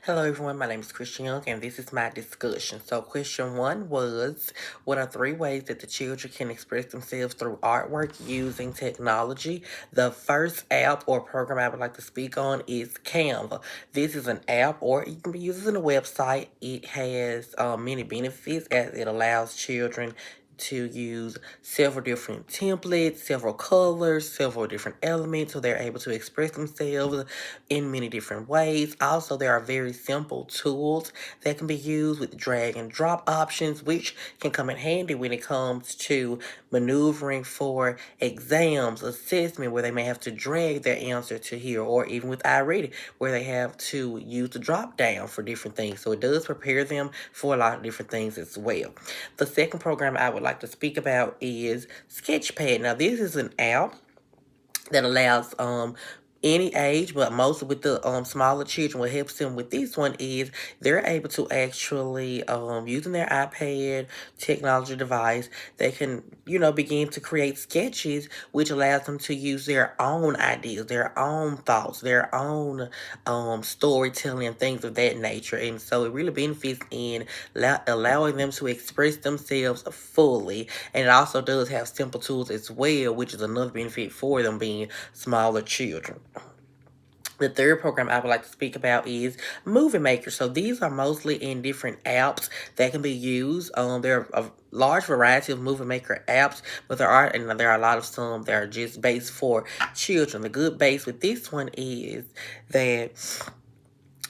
Hello everyone, my name is Christian Young and this is my discussion. So question one was, what are three ways that the children can express themselves through artwork using technology? The first app or program I would like to speak on is Canva. This is an app or it can be used as a website. It has many benefits as it allows children to use several different templates, several colors, several different elements, so they're able to express themselves in many different ways. Also, there are very simple tools that can be used with drag and drop options, which can come in handy when it comes to maneuvering for exams, assessment, where they may have to drag their answer to here, or even with iReady, where they have to use the drop down for different things. So it does prepare them for a lot of different things as well. The second program I would like to speak about is Sketchpad. Now, this is an app that allows any age, but mostly with the smaller children. What helps them with this one is they're able to actually using their iPad technology device, they can begin to create sketches, which allows them to use their own ideas, their own thoughts, their own storytelling and things of that nature. And so it really benefits in allowing them to express themselves fully. And it also does have simple tools as well, which is another benefit for them being smaller children. The third program I would like to speak about is Movie Maker. So these are mostly in different apps that can be used. There are a large variety of Movie Maker apps, but there are a lot of some that are just based for children. The good base with this one is that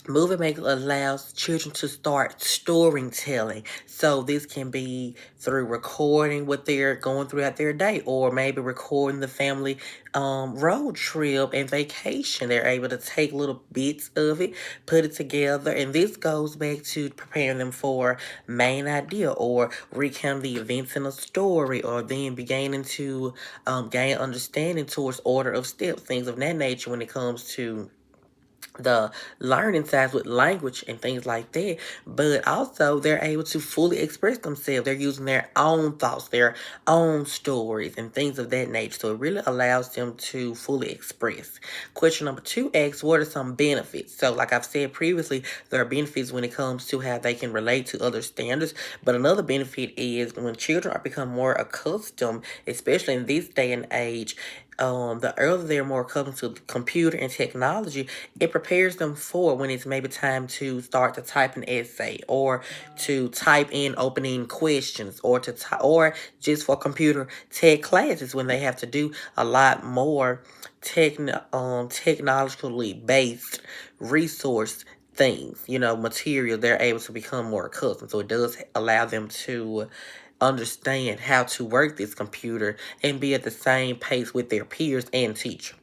Movie Maker allows children to start storytelling. So this can be through recording what they're going throughout their day, or maybe recording the family road trip and vacation. They're able to take little bits of it, put it together, and this goes back to preparing them for main idea or recount the events in a story, or then beginning to gain understanding towards order of steps, things of that nature when it comes to the learning sides with language and things like that, but also they're able to fully express themselves. They're using their own thoughts, their own stories, and things of that nature. So it really allows them to fully express. Question number two asks, what are some benefits? So, like I've said previously, there are benefits when it comes to how they can relate to other standards, but another benefit is when children are become more accustomed, especially in this day and age, the earlier they're more accustomed to computer and technology, it prepares them for when it's maybe time to start to type an essay, or to type in opening questions, or or just for computer tech classes when they have to do a lot more technologically based resource things, material. They're able to become more accustomed. So it does allow them to understand how to work this computer and be at the same pace with their peers and teacher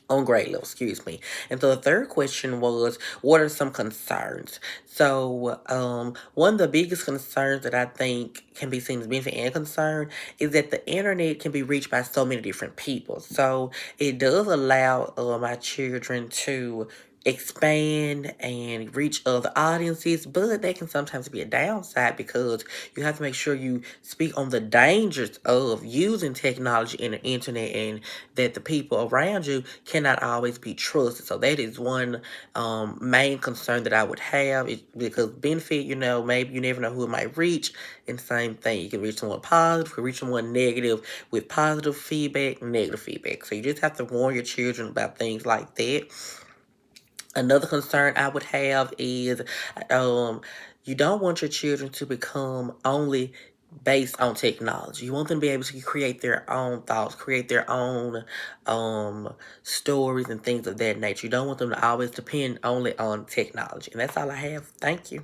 on grade level, excuse me. And so the third question was, what are some concerns? So, one of the biggest concerns that I think can be seen as benefit and concern is that the internet can be reached by so many different people. So it does allow my children to expand and reach other audiences, but that can sometimes be a downside because you have to make sure you speak on the dangers of using technology and the internet, and that the people around you cannot always be trusted. So that is one main concern that I would have, is because benefit, maybe you never know who it might reach. And same thing, you can reach someone positive, you can reach someone negative with positive feedback, negative feedback. So you just have to warn your children about things like that. Another concern I would have is you don't want your children to become only based on technology. You want them to be able to create their own thoughts, create their own stories and things of that nature. You don't want them to always depend only on technology. And that's all I have. Thank you.